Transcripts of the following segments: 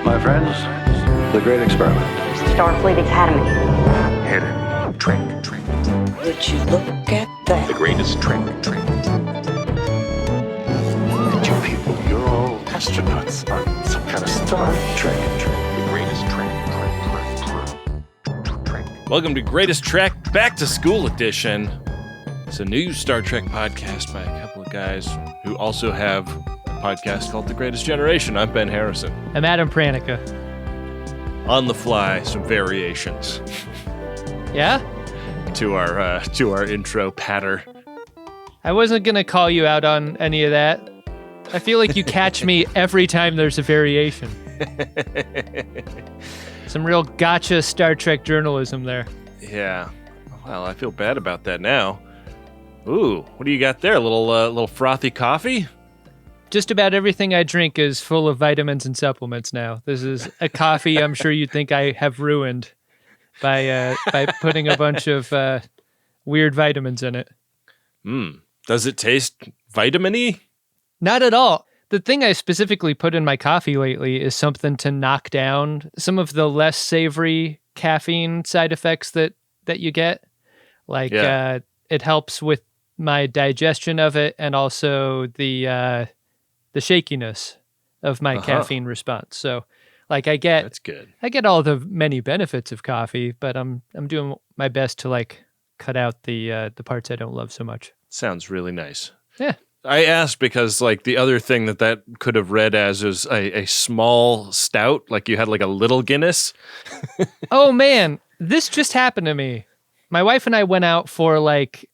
My friends, the great experiment. Starfleet Academy. Hidden trick. Would you look at that? The greatest trick. And you people, you're all astronauts on some kind of Star Trek. The greatest trick. Welcome to Greatest Trek Back to School Edition. It's a new Star Trek podcast by a couple of guys who also have a podcast called The Greatest Generation. I'm Ben Harrison. I'm Adam Pranica. On the fly, some variations. Yeah? To our intro patter. I wasn't going to call you out on any of that. I feel like you catch me every time there's a variation. Some real gotcha Star Trek journalism there. Yeah. Well, I feel bad about that now. Ooh, what do you got there? A little frothy coffee? Just about everything I drink is full of vitamins and supplements now. This is a coffee I'm sure you'd think I have ruined by putting a bunch of weird vitamins in it. Does it taste vitamin-y? Not at all. The thing I specifically put in my coffee lately is something to knock down some of the less savory caffeine side effects that you get. Like, it helps with my digestion of it and also the shakiness of my caffeine response. So, like, That's good. I get all the many benefits of coffee, but I'm doing my best to like cut out the parts I don't love so much. Sounds really nice. Yeah. I asked because, like, the other thing that could have read as is a small stout, like you had like a little Guinness. Oh man, this just happened to me. My wife and I went out for like,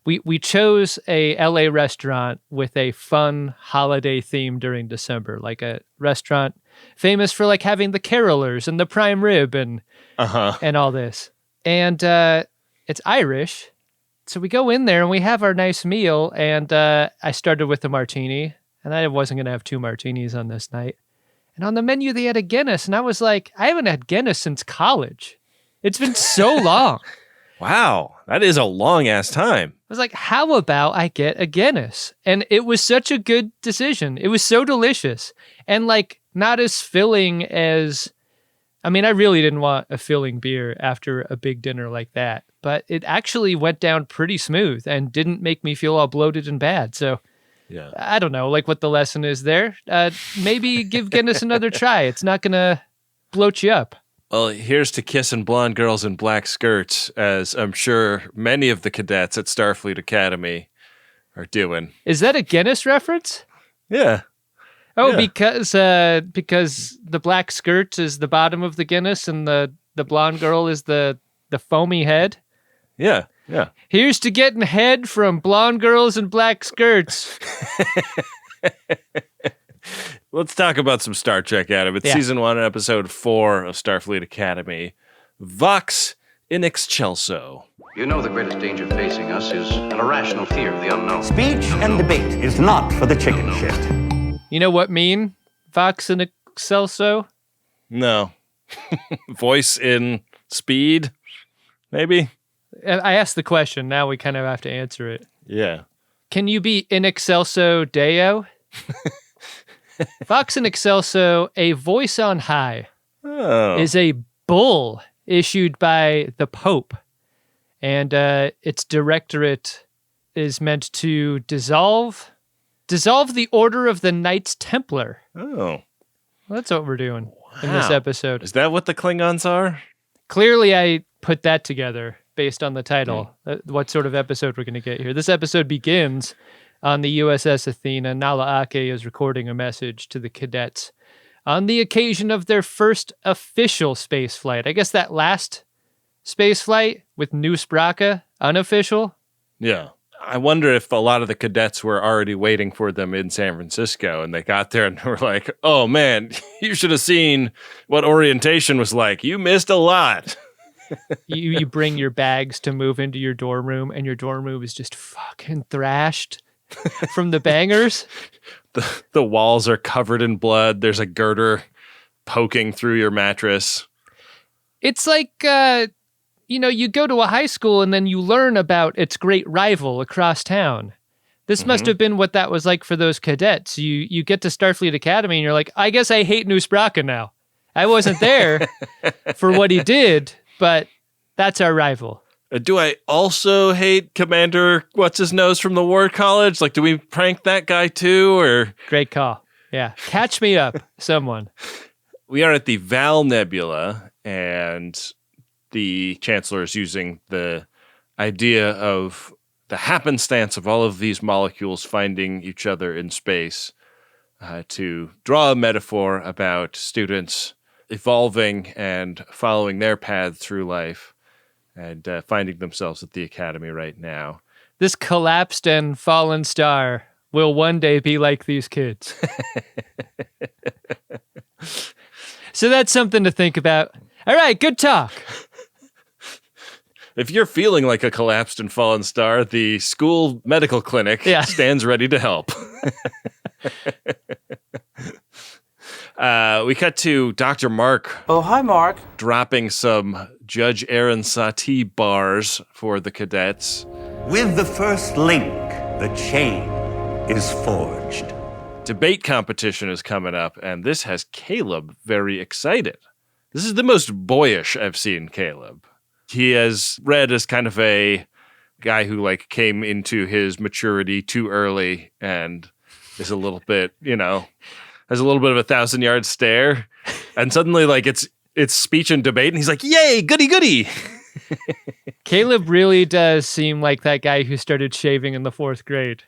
we chose a LA restaurant with a fun holiday theme during December, like a restaurant famous for like having the carolers and the prime rib and all this. And it's Irish. So we go in there and we have our nice meal, and I started with a martini, and I wasn't going to have 2 martinis on this night. And on the menu, they had a Guinness, and I was like, I haven't had Guinness since college. It's been so long. Wow, that is a long-ass time. I was like, how about I get a Guinness? And it was such a good decision. It was so delicious, and like not as filling as... I mean, I really didn't want a filling beer after a big dinner like that, but it actually went down pretty smooth and didn't make me feel all bloated and bad. So, yeah, I don't know, like what the lesson is there. Maybe give Guinness another try. It's not going to bloat you up. Well, here's to kissing blonde girls in black skirts, as I'm sure many of the cadets at Starfleet Academy are doing. Is that a Guinness reference? Yeah. Oh, yeah. Because the black skirt is the bottom of the Guinness and the blonde girl is the foamy head? Yeah. Here's to getting head from blonde girls in black skirts. Let's talk about some Star Trek, Adam. It's Season 1, Episode 4 of Starfleet Academy. Vox in Excelso. You know the greatest danger facing us is an irrational fear of the unknown. Speech and debate is not for the chicken shit. You know what mean? Vox in Excelso? No. Voice in speed? Maybe? I asked the question. Now we kind of have to answer it. Yeah. Can you be in Excelso Deo? Vox in Excelso, a voice on high, is a bull issued by the Pope. And its directorate is meant to dissolve the Order of the Knights Templar. Oh. Well, that's what we're doing in this episode. Is that what the Klingons are? Clearly, I put that together based on the title, what sort of episode we're going to get here. This episode begins on the USS Athena. Nala Ake is recording a message to the cadets on the occasion of their first official space flight. I guess that last space flight with New Spraka, unofficial? Yeah. I wonder if a lot of the cadets were already waiting for them in San Francisco, and they got there and were like, oh man, you should have seen what orientation was like. You missed a lot. You bring your bags to move into your dorm room, and your dorm room is just fucking thrashed from the bangers. The walls are covered in blood. There's a girder poking through your mattress. It's like, you go to a high school and then you learn about its great rival across town. This must have been what that was like for those cadets. You get to Starfleet Academy and you're like, I guess I hate New Spraka now. I wasn't there for what he did, but that's our rival. Do I also hate Commander What's-His-Nose from the War College? Like, do we prank that guy too, or? Great call. Yeah. Catch me up, someone. We are at the Val Nebula, and the Chancellor is using the idea of the happenstance of all of these molecules finding each other in space to draw a metaphor about students evolving and following their path through life and finding themselves at the Academy right now. This collapsed and fallen star will one day be like these kids. So that's something to think about. All right, good talk. If you're feeling like a collapsed and fallen star, the school medical clinic stands ready to help. We cut to Dr. Mark. Oh, hi, Mark. Dropping some Judge Aaron Satie bars for the cadets. With the first link, the chain is forged. Debate competition is coming up, and this has Caleb very excited. This is the most boyish I've seen Caleb. He has read as kind of a guy who like came into his maturity too early and is a little bit, has a little bit of a 1,000-yard stare. And suddenly like it's speech and debate and he's like, yay, goody, goody. Caleb really does seem like that guy who started shaving in the 4th grade.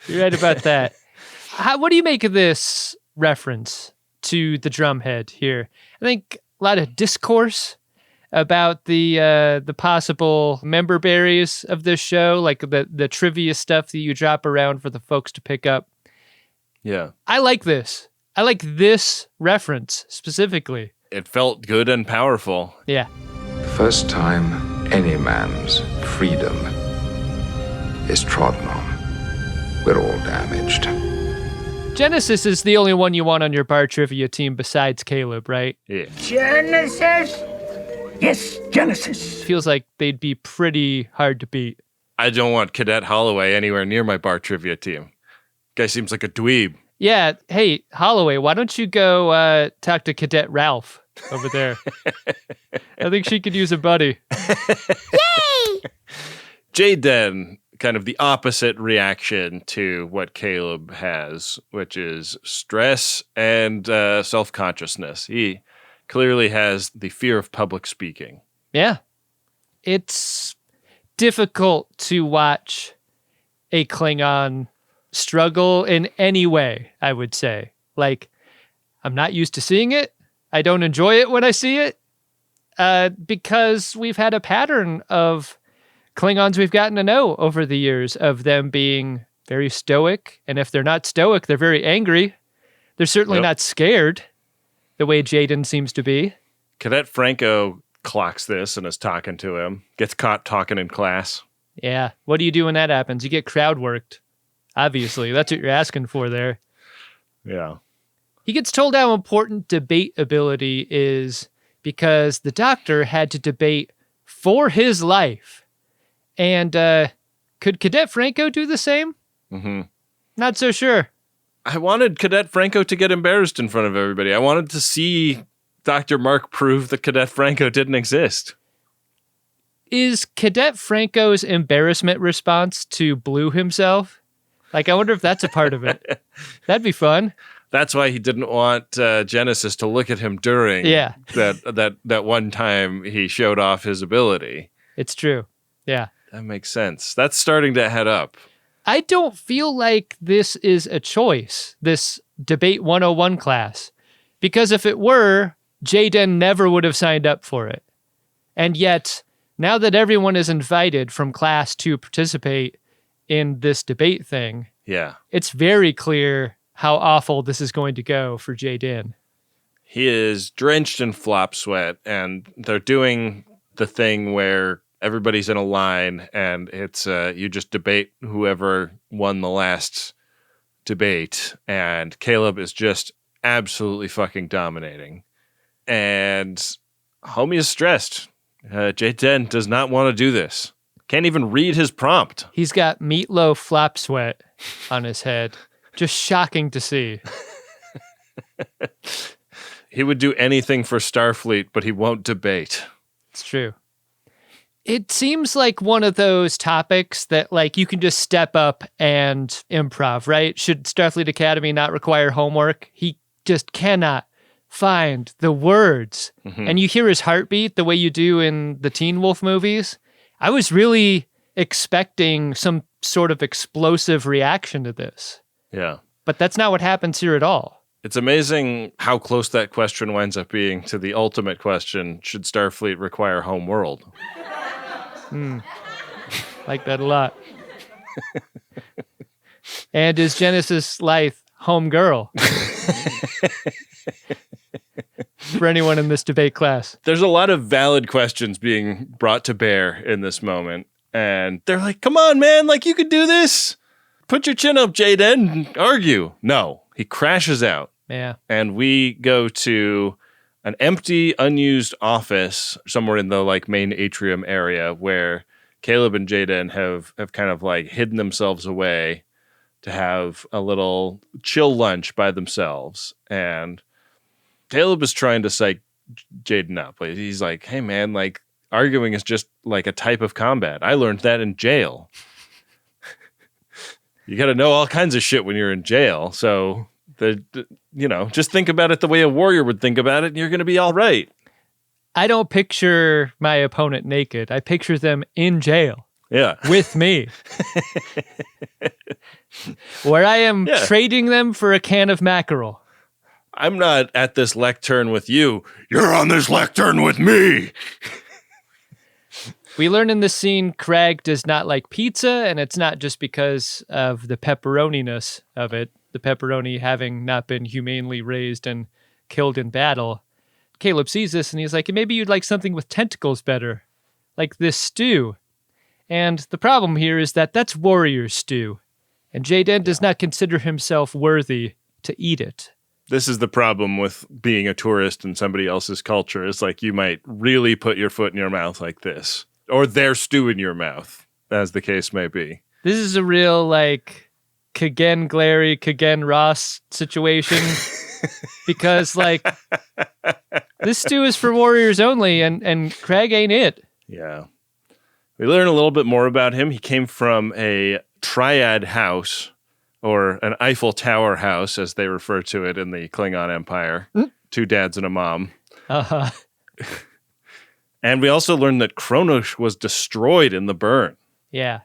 You're right about that. What do you make of this reference to the drumhead here? I think a lot of discourse about the possible member berries of this show, like the trivia stuff that you drop around for the folks to pick up. Yeah. I like this. I like this reference specifically. It felt good and powerful. Yeah. First time any man's freedom is trodden on, we're all damaged. Genesis is the only one you want on your bar trivia team besides Caleb, right? Yeah. Genesis? Yes, Genesis. Feels like they'd be pretty hard to beat. I don't want Cadet Holloway anywhere near my bar trivia team. Guy seems like a dweeb. Yeah. Hey, Holloway, why don't you go talk to Cadet Ralph over there? I think she could use a buddy. Yay! Jaden, kind of the opposite reaction to what Caleb has, which is stress and self-consciousness. He clearly has the fear of public speaking. Yeah. It's difficult to watch a Klingon struggle in any way, I would say. Like, I'm not used to seeing it. I don't enjoy it when I see it because we've had a pattern of Klingons we've gotten to know over the years of them being very stoic. And if they're not stoic, they're very angry. They're certainly not scared the way Jaden seems to be. Cadet Franco clocks this and is talking to him. Gets caught talking in class. Yeah. What do you do when that happens? You get crowd worked. Obviously. That's what you're asking for there. Yeah. He gets told how important debate ability is because the doctor had to debate for his life. And could Cadet Franco do the same? Mm-hmm. Not so sure. I wanted Cadet Franco to get embarrassed in front of everybody. I wanted to see Dr. Mark prove that Cadet Franco didn't exist. Is Cadet Franco's embarrassment response to Blue himself? Like, I wonder if that's a part of it. That'd be fun. That's why he didn't want Genesis to look at him during that one time he showed off his ability. It's true. Yeah. That makes sense. That's starting to head up. I don't feel like this is a choice, this Debate 101 class, because if it were, Jaden never would have signed up for it. And yet, now that everyone is invited from class to participate in this debate thing, it's very clear how awful this is going to go for Jaden. He is drenched in flop sweat, and they're doing the thing where everybody's in a line, and it's you just debate whoever won the last debate, and Caleb is just absolutely fucking dominating. And homie is stressed. Jaden does not want to do this. Can't even read his prompt. He's got meatloaf flop sweat on his head. Just shocking to see. He would do anything for Starfleet, but he won't debate. It's true. It seems like one of those topics that like you can just step up and improv, right? Should Starfleet Academy not require homework? He just cannot find the words. And you hear his heartbeat the way you do in the Teen Wolf movies. I was really expecting some sort of explosive reaction to this. Yeah. But that's not what happens here at all. It's amazing how close that question winds up being to the ultimate question, should Starfleet require home world? Like that a lot. And is Genesis Lythe home girl? For anyone in this debate class. There's a lot of valid questions being brought to bear in this moment. And they're like, come on, man, like you could do this. Put your chin up, Jaden, and argue. No, he crashes out. Yeah. And we go to an empty, unused office somewhere in the like main atrium area where Caleb and Jaden have kind of like hidden themselves away to have a little chill lunch by themselves. And Caleb is trying to psych Jaden up. He's like, hey, man, like arguing is just like a type of combat. I learned that in jail. You got to know all kinds of shit when you're in jail. So, just think about it the way a warrior would think about it, and you're going to be all right. I don't picture my opponent naked. I picture them in jail. Yeah. With me. Where I am trading them for a can of mackerel. I'm not at this lectern with you. You're on this lectern with me. We learn in this scene Kraag does not like pizza, and it's not just because of the pepperoniness of it, the pepperoni having not been humanely raised and killed in battle. Caleb sees this, and he's like, maybe you'd like something with tentacles better, like this stew. And the problem here is that that's warrior stew, and Jaden does not consider himself worthy to eat it. This is the problem with being a tourist in somebody else's culture. It's like you might really put your foot in your mouth like this, or their stew in your mouth, as the case may be. This is a real, like, Kagen Glary, Kagen Ross situation. Because, like, this stew is for warriors only, and Kraag ain't it. Yeah. We learn a little bit more about him. He came from a triad house, or an Eiffel Tower house, as they refer to it in the Klingon Empire. 2 dads and a mom. Uh-huh. And we also learned that Kronos was destroyed in the burn. Yeah.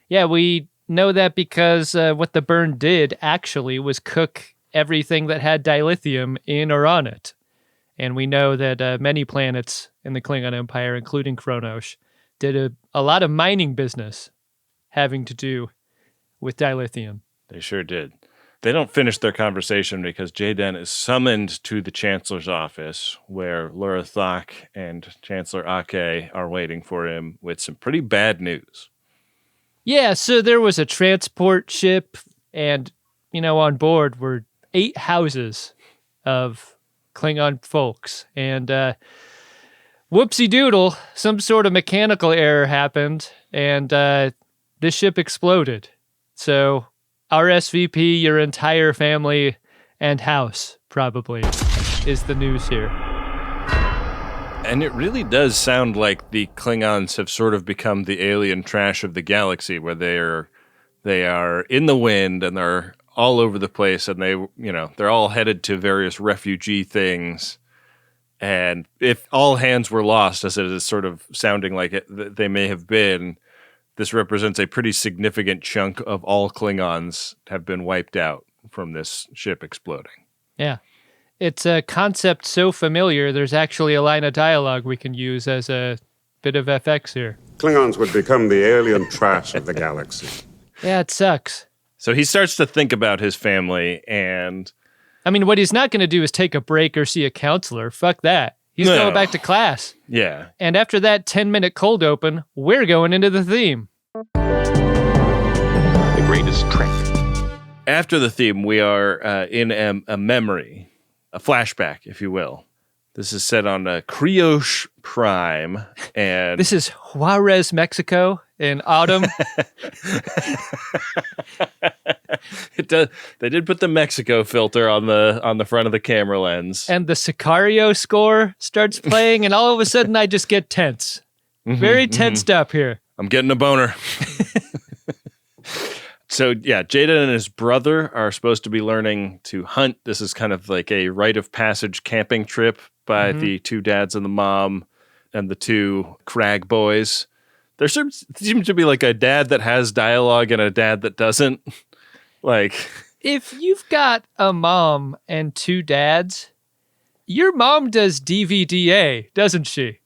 Yeah, we know that because what the burn did, actually, was cook everything that had dilithium in or on it. And we know that many planets in the Klingon Empire, including Kronos, did a lot of mining business having to do with dilithium. They sure did. They don't finish their conversation because Jaden is summoned to the Chancellor's office where Laura Thok and Chancellor Ake are waiting for him with some pretty bad news. Yeah, so there was a transport ship and, on board were 8 houses of Klingon folks. And whoopsie doodle, some sort of mechanical error happened and this ship exploded. So RSVP your entire family and house, probably, is the news here. And it really does sound like the Klingons have sort of become the alien trash of the galaxy, where they are in the wind and they're all over the place, and they're all headed to various refugee things. And if all hands were lost, as it is sort of sounding like they may have been, this represents a pretty significant chunk of all Klingons have been wiped out from this ship exploding. Yeah. It's a concept so familiar, there's actually a line of dialogue we can use as a bit of FX here. Klingons would become the alien trash of the galaxy. Yeah, it sucks. So he starts to think about his family, and I mean, what he's not going to do is take a break or see a counselor. Fuck that. He's going back to class. Yeah. And after that 10-minute cold open, we're going into the theme. The greatest trick. After the theme, we are in a memory, a flashback, if you will. This is set on Crioche Prime, and this is Juarez, Mexico, in autumn. It does. They did put the Mexico filter on the front of the camera lens. And the Sicario score starts playing, and all of a sudden I just get tense. Very tensed up here. I'm getting a boner. So, yeah, Jaden and his brother are supposed to be learning to hunt. This is kind of like a rite of passage camping trip by the two dads and the mom and the two Kraag boys. There seems to be like a dad that has dialogue and a dad that doesn't. Like, if you've got a mom and two dads, your mom does DVDA, doesn't she?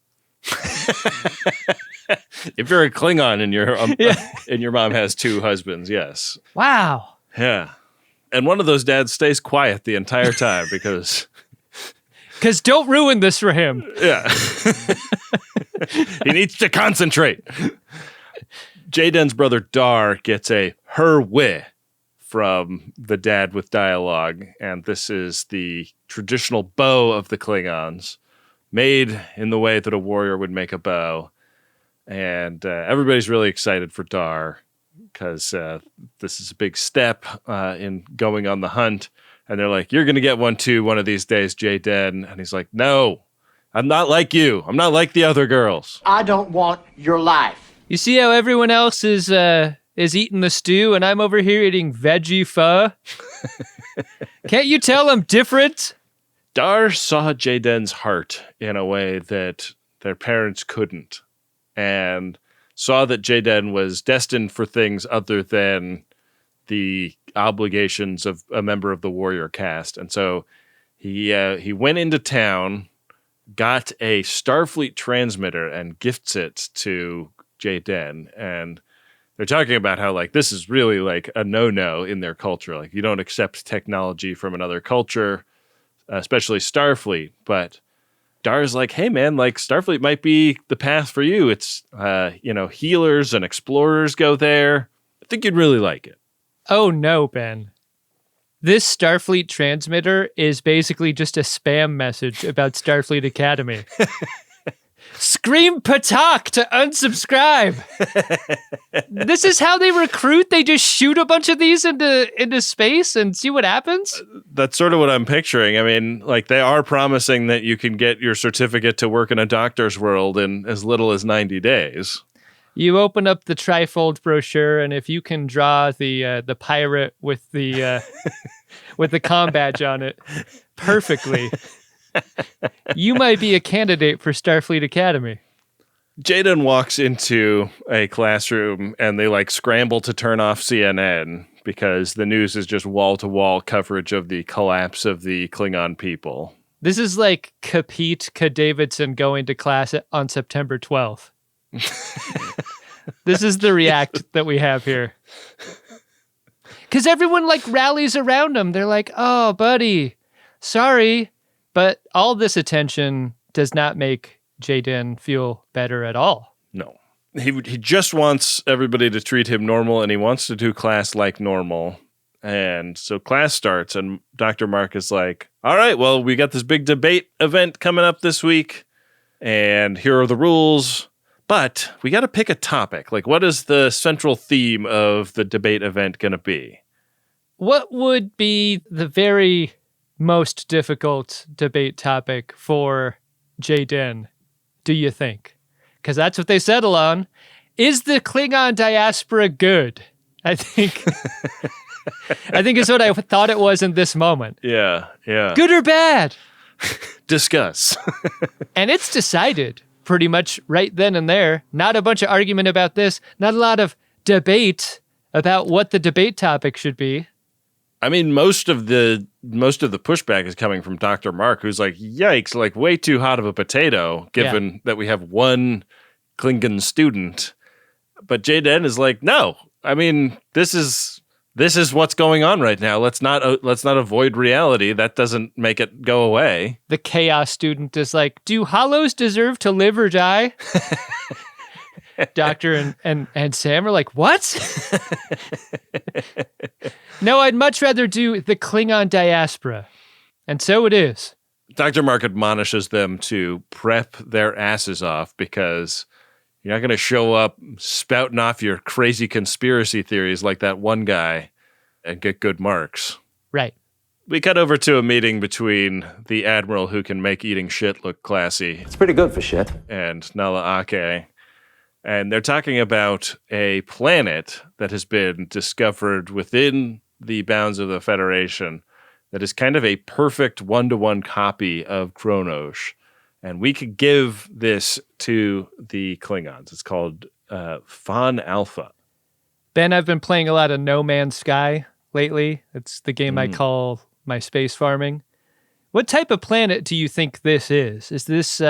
If you're a Klingon and your mom has two husbands, yes. Wow. Yeah. And one of those dads stays quiet the entire time because don't ruin this for him. Yeah. He needs to concentrate. Jaden's brother Dar gets a her way from the dad with dialogue, and this is the traditional bow of the Klingons, made in the way that a warrior would make a bow. And everybody's really excited for Dar because this is a big step in going on the hunt. And they're like, you're going to get one too one of these days, Jaden. And he's like, no, I'm not like you. I'm not like the other girls. I don't want your life. You see how everyone else is eating the stew and I'm over here eating veggie pho? Can't you tell I'm different? Dar saw Jaden's heart in a way that their parents couldn't, and saw that Jaden was destined for things other than the obligations of a member of the warrior caste. And so he went into town, got a Starfleet transmitter, and gifts it to Jaden. And they're talking about how, like, this is really like a no-no in their culture. Like, you don't accept technology from another culture, especially Starfleet. But Dar's like, hey, man, like, Starfleet might be the path for you. It's, healers and explorers go there. I think you'd really like it. Oh, no, Ben. This Starfleet transmitter is basically just a spam message about Starfleet Academy. Scream patak to unsubscribe. This is how they recruit? They just shoot a bunch of these into space and see what happens? That's sort of what I'm picturing. I mean, like, they are promising that you can get your certificate to work in a doctor's world in as little as 90 days. You open up the trifold brochure, and if you can draw the pirate with the with the comm badge on it perfectly, you might be a candidate for Starfleet Academy. Jaden walks into a classroom, and they like scramble to turn off CNN because the news is just wall-to-wall coverage of the collapse of the Klingon people. This is like Kapit K. going to class on September 12th. This is the react that we have here. Because everyone like rallies around him. They're like, oh, buddy, sorry. But all this attention does not make Jaden feel better at all. No. He just wants everybody to treat him normal, and he wants to do class like normal. And so class starts, and Dr. Mark is like, all right, well, we got this big debate event coming up this week, and here are the rules. But we got to pick a topic. Like, what is the central theme of the debate event going to be? What would be the very most difficult debate topic for Jaden, do you think? Because that's what they settle on. Is the Klingon diaspora good? I think is what I thought it was in this moment. Yeah. Good or bad? Discuss. And it's decided pretty much right then and there. Not a bunch of argument about this. Not a lot of debate about what the debate topic should be. I mean, most of the pushback is coming from Dr. Mark, who's like, yikes, like way too hot of a potato, given that we have one Klingon student. But Jaden is like, no, I mean, this is what's going on right now. Let's not avoid reality. That doesn't make it go away. The chaos student is like, do hollows deserve to live or die? Doctor and Sam are like, what? No, I'd much rather do the Klingon diaspora. And so it is. Dr. Mark admonishes them to prep their asses off because You're not going to show up spouting off your crazy conspiracy theories like that one guy and get good marks. Right. We cut over to a meeting between the Admiral who can make eating shit look classy. It's pretty good for shit. And Nala Ake. And they're talking about a planet that has been discovered within the bounds of the Federation that is kind of a perfect one-to-one copy of Kronos. And we could give this to the Klingons. It's called Fawn Alpha. Ben, I've been playing a lot of No Man's Sky lately. It's the game I call my space farming. What type of planet do you think this is? Is this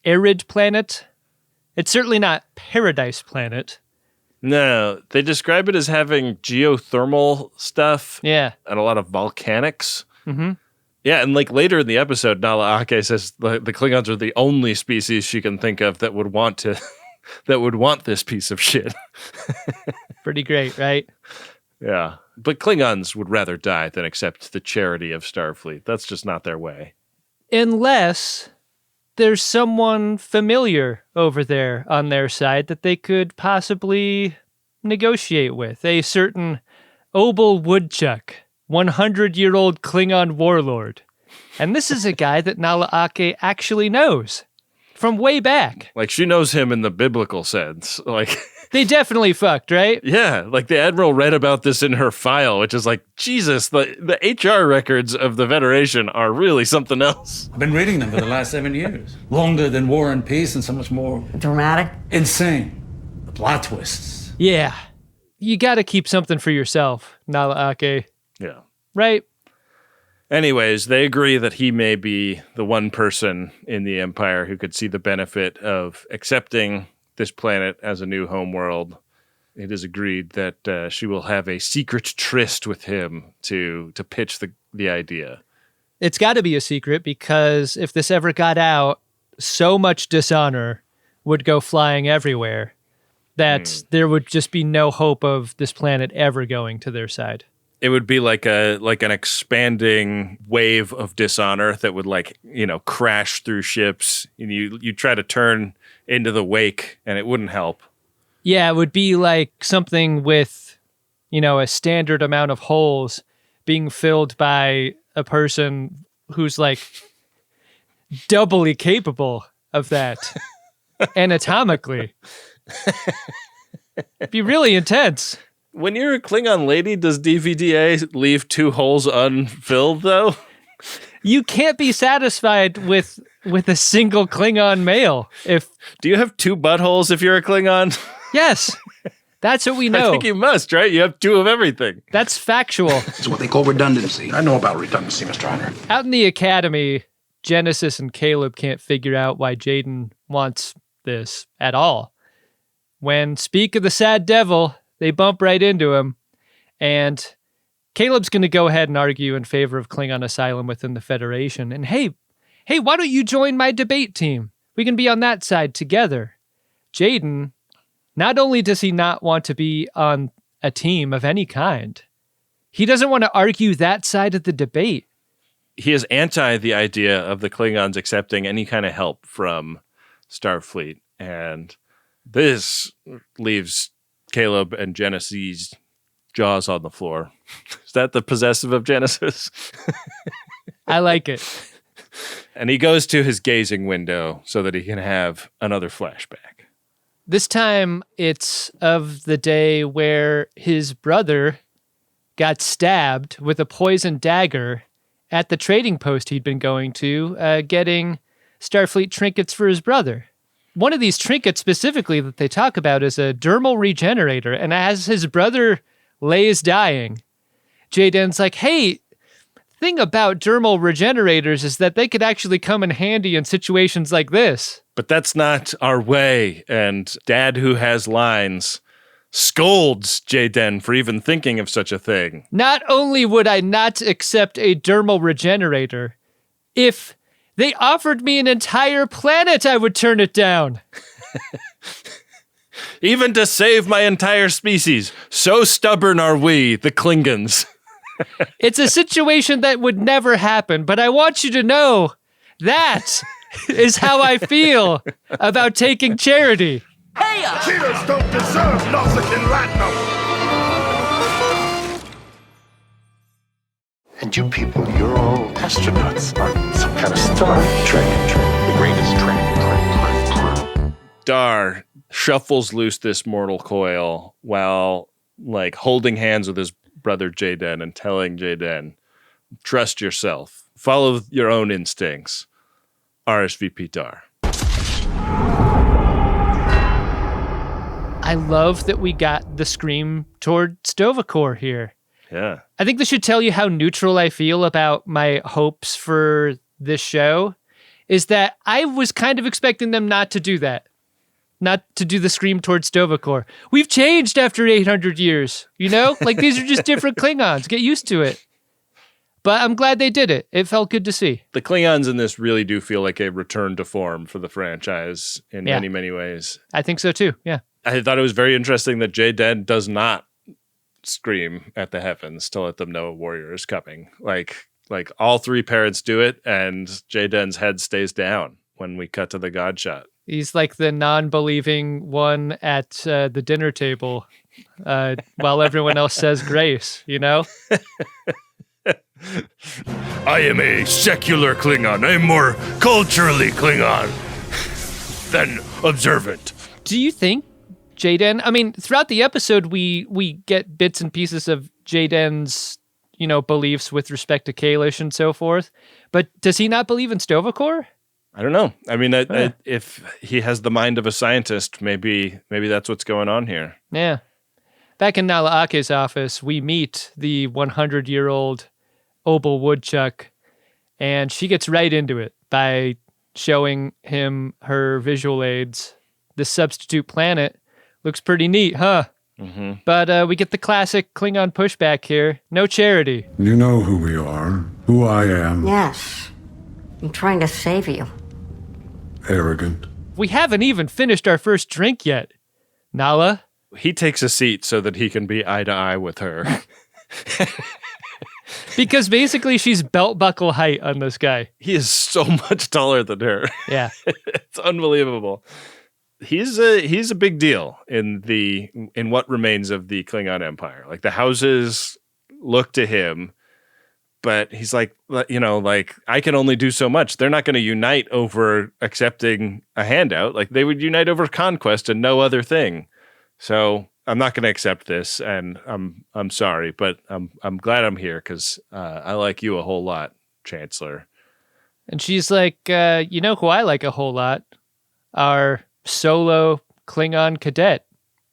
arid planet? It's certainly not Paradise Planet. No, they describe it as having geothermal stuff. Yeah. And a lot of volcanics. Mm-hmm. Yeah, and like later in the episode, Nala Ake says the Klingons are the only species she can think of that would want to, that would want this piece of shit. Pretty great, right? Yeah. But Klingons would rather die than accept the charity of Starfleet. That's just not their way. Unless there's someone familiar over there on their side that they could possibly negotiate with. A certain Obel Woodchuck, 100-year-old Klingon warlord. And this is a guy that Nala Ake actually knows from way back. Like, she knows him in the biblical sense. Like, they definitely fucked, right? Yeah, like the Admiral read about this in her file, which is like, Jesus, the HR records of the Federation are really something else. I've been reading them for the last 7 years. Longer than War and Peace and so much more. Dramatic? Insane. The plot twists. Yeah. You got to keep something for yourself, Nala Ake. Yeah. Right? Anyways, they agree that he may be the one person in the Empire who could see the benefit of accepting this planet as a new homeworld. It is agreed that she will have a secret tryst with him to pitch the idea. It's got to be a secret because if this ever got out, so much dishonor would go flying everywhere that there would just be no hope of this planet ever going to their side. It would be like an expanding wave of dishonor that would crash through ships. And you try to turn into the wake and it wouldn't help. Yeah, it would be like something with, a standard amount of holes being filled by a person who's like doubly capable of that anatomically. It'd be really intense. When you're a Klingon lady, does DVDA leave 2 holes unfilled, though? You can't be satisfied with a single Klingon male. Do you have 2 buttholes if you're a Klingon? Yes. That's what we know. I think you must, right? You have 2 of everything. That's factual. It's what they call redundancy. I know about redundancy, Mr. Hunter. Out in the Academy, Genesis and Caleb can't figure out why Jaden wants this at all. When speak of the sad devil, they bump right into him, and Caleb's going to go ahead and argue in favor of Klingon asylum within the Federation. And hey, why don't you join my debate team? We can be on that side together. Jaden, not only does he not want to be on a team of any kind, he doesn't want to argue that side of the debate. He is anti the idea of the Klingons accepting any kind of help from Starfleet, and this leaves Caleb and Genesis' jaws on the floor. Is that the possessive of Genesis? I like it. And he goes to his gazing window so that he can have another flashback. This time, it's of the day where his brother got stabbed with a poisoned dagger at the trading post he'd been going to, getting Starfleet trinkets for his brother. One of these trinkets specifically that they talk about is a dermal regenerator. And as his brother lays dying, Jaden's like, hey, thing about dermal regenerators is that they could actually come in handy in situations like this. But that's not our way. And Dad, who has lines, scolds Jaden for even thinking of such a thing. Not only would I not accept a dermal regenerator, if they offered me an entire planet, I would turn it down. Even to save my entire species. So stubborn are we, the Klingons. It's a situation that would never happen, but I want you to know that is how I feel about taking charity. Cheaters don't deserve Nausicaan Latinum! And you people, you're all astronauts on some kind of Star Trek. The greatest Trek. Dar shuffles loose this mortal coil while like holding hands with his brother Jaden and telling Jaden, trust yourself, follow your own instincts. RSVP Dar. I love that we got the scream toward Stovacor here. Yeah. I think this should tell you how neutral I feel about my hopes for this show, is that I was kind of expecting them not to do that. Not to do the scream towards Stovacor. We've changed after 800 years, you know? Like, these are just different Klingons. Get used to it. But I'm glad they did it. It felt good to see. The Klingons in this really do feel like a return to form for the franchise in many, many ways. I think so too, yeah. I thought it was very interesting that Jaden does not scream at the heavens to let them know a warrior is coming. Like all three parents do it, and Jaden's head stays down when we cut to the God shot. He's like the non-believing one at the dinner table while everyone else says grace, you know? I am a secular Klingon. I'm more culturally Klingon than observant. Do you think Jaden, I mean, throughout the episode, we get bits and pieces of Jaden's, beliefs with respect to Kalish and so forth, but does he not believe in Stovacor? I don't know. I mean, if he has the mind of a scientist, maybe that's what's going on here. Yeah. Back in Nala Ake's office, we meet the 100-year-old Obel Woodchuck, and she gets right into it by showing him her visual aids. This substitute planet looks pretty neat, huh? Mm-hmm. But we get the classic Klingon pushback here. No charity. You know who we are, who I am. Yes. I'm trying to save you. Arrogant. We haven't even finished our first drink yet. Nala? He takes a seat so that he can be eye to eye with her. Because basically she's belt buckle height on this guy. He is so much taller than her. Yeah. It's unbelievable. He's a big deal in what remains of the Klingon Empire. Like, the houses look to him, but he's like, I can only do so much. They're not going to unite over accepting a handout. Like, they would unite over conquest and no other thing. So I'm not going to accept this, and I'm sorry, but I'm glad I'm here because I like you a whole lot, Chancellor. And she's like, you know who I like a whole lot? Our solo Klingon cadet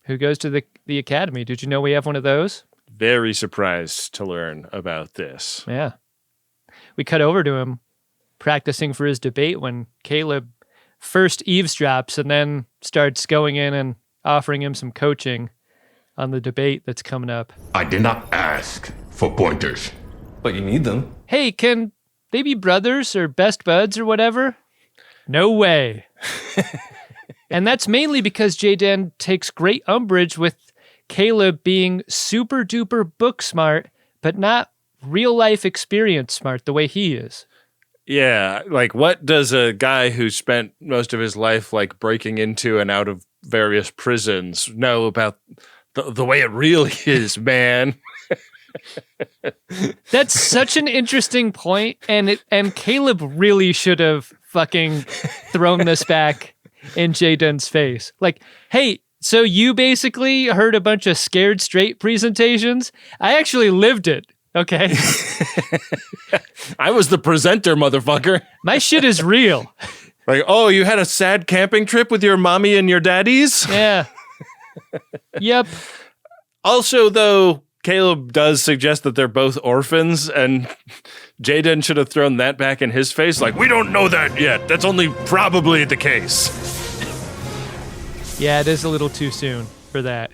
who goes to the academy. Did you know we have one of those? Very surprised to learn about this. Yeah. We cut over to him practicing for his debate when Caleb first eavesdrops and then starts going in and offering him some coaching on the debate that's coming up. I did not ask for pointers. But you need them. Hey, can they be brothers or best buds or whatever? No way. And that's mainly because Jaden takes great umbrage with Caleb being super duper book smart, but not real life experience smart the way he is. Yeah, like, what does a guy who spent most of his life like breaking into and out of various prisons know about the way it really is, man? That's such an interesting point, and Caleb really should have fucking thrown this back in Jaden's face. Like, hey, so you basically heard a bunch of scared straight presentations? I actually lived it, okay? I was the presenter, motherfucker. My shit is real. Like, oh, you had a sad camping trip with your mommy and your daddies? Yeah. Yep. Also, though, Caleb does suggest that they're both orphans, and Jaden should have thrown that back in his face. Like, we don't know that yet. That's only probably the case. Yeah, it is a little too soon for that,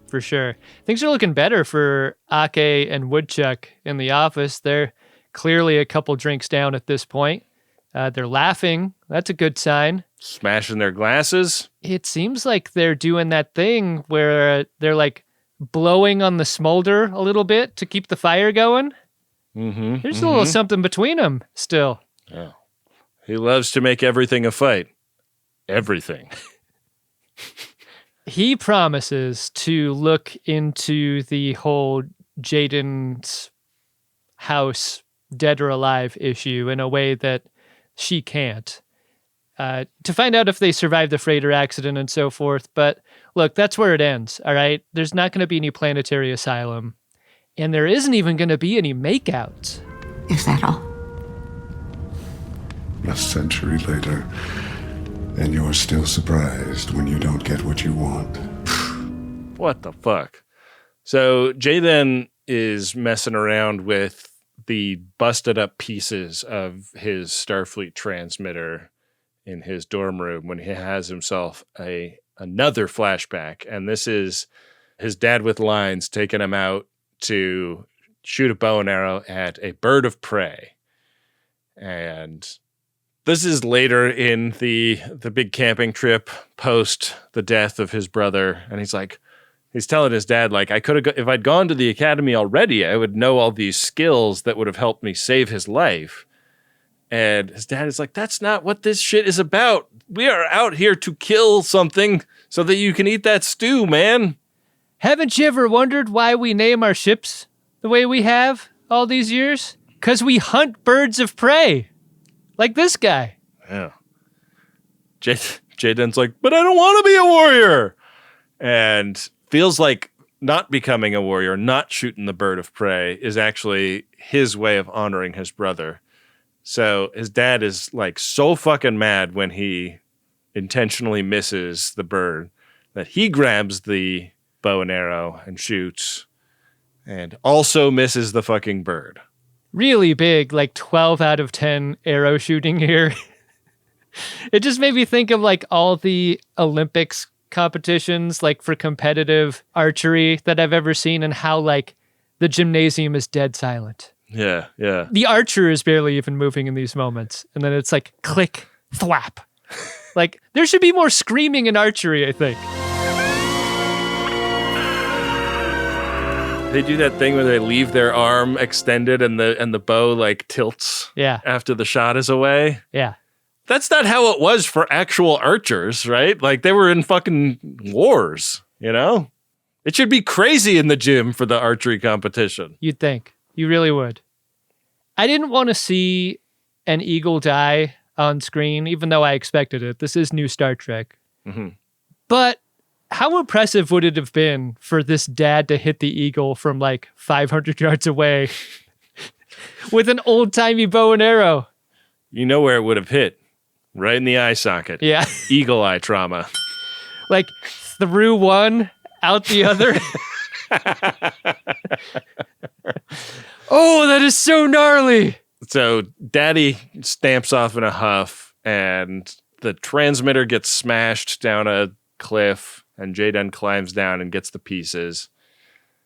for sure. Things are looking better for Ake and Woodchuck in the office. They're clearly a couple drinks down at this point. They're laughing. That's a good sign. Smashing their glasses. It seems like they're doing that thing where they're like blowing on the smolder a little bit to keep the fire going. Mm-hmm. There's a little something between them still. Yeah. He loves to make everything a fight. Everything. He promises to look into the whole Jaden's house, dead or alive issue in a way that she can't. To find out if they survived the freighter accident and so forth. But look, that's where it ends, all right? There's not going to be any planetary asylum. And there isn't even going to be any makeouts. Is that all? A century later, and you're still surprised when you don't get what you want. What the fuck? So Jaden is messing around with the busted up pieces of his Starfleet transmitter in his dorm room when he has himself another flashback. And this is his dad with lines taking him out to shoot a bow and arrow at a bird of prey. And this is later in the big camping trip post the death of his brother. And he's telling his dad, like, if I'd gone to the academy already, I would know all these skills that would have helped me save his life. And his dad is like, that's not what this shit is about. We are out here to kill something so that you can eat that stew, man. Haven't you ever wondered why we name our ships the way we have all these years? 'Cause we hunt birds of prey. Like this guy. Yeah. Jaden's like, but I don't want to be a warrior. And feels like not becoming a warrior, not shooting the bird of prey is actually his way of honoring his brother. So his dad is like so fucking mad when he intentionally misses the bird that he grabs the bow and arrow and shoots and also misses the fucking bird. Really big, like 12 out of 10 arrow shooting here. It just made me think of like all the Olympics competitions, like for competitive archery that I've ever seen, and how like the gymnasium is dead silent. Yeah, yeah. The archer is barely even moving in these moments. And then it's like click, thwap. Like there should be more screaming in archery, I think. They do that thing where they leave their arm extended and the bow like tilts after the shot is away. Yeah. That's not how it was for actual archers, right? Like they were in fucking wars, you know? It should be crazy in the gym for the archery competition. You'd think. You really would. I didn't want to see an eagle die on screen, even though I expected it. This is new Star Trek. Mm-hmm. But how impressive would it have been for this dad to hit the eagle from like 500 yards away with an old-timey bow and arrow? You know where it would have hit. Right in the eye socket. Yeah. Eagle eye trauma. Like through one, out the other. Oh, that is so gnarly. So Daddy stamps off in a huff and the transmitter gets smashed down a cliff and Jaden climbs down and gets the pieces.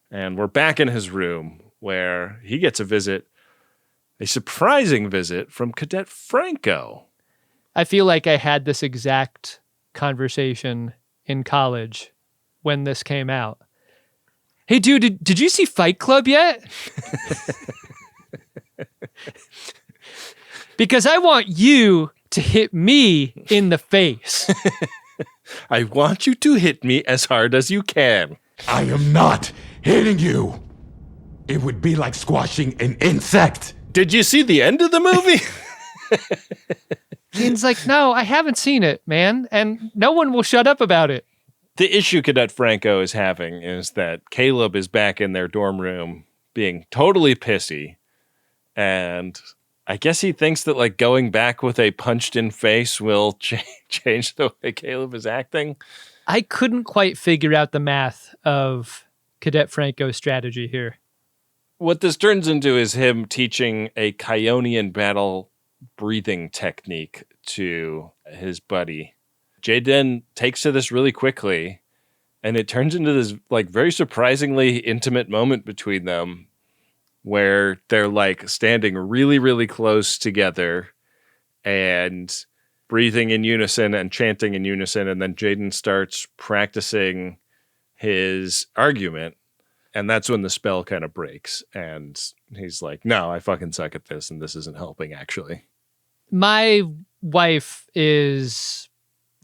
And we're back in his room where he gets a surprising visit from Cadet Franco. I feel like I had this exact conversation in college when this came out. Hey, dude, did you see Fight Club yet? Because I want you to hit me in the face. I want you to hit me as hard as you can. I am not hitting you. It would be like squashing an insect. Did you see the end of the movie? Ian's like, no, I haven't seen it, man. And no one will shut up about it. The issue Cadet Franco is having is that Caleb is back in their dorm room being totally pissy. And I guess he thinks that like going back with a punched in face will change the way Caleb is acting. I couldn't quite figure out the math of Cadet Franco's strategy here. What this turns into is him teaching a Kionian battle breathing technique to his buddy. Jaden takes to this really quickly, and it turns into this like very surprisingly intimate moment between them where they're like standing really, really close together and breathing in unison and chanting in unison. And then Jaden starts practicing his argument. And that's when the spell kind of breaks. And he's like, no, I fucking suck at this. And this isn't helping, actually. My wife is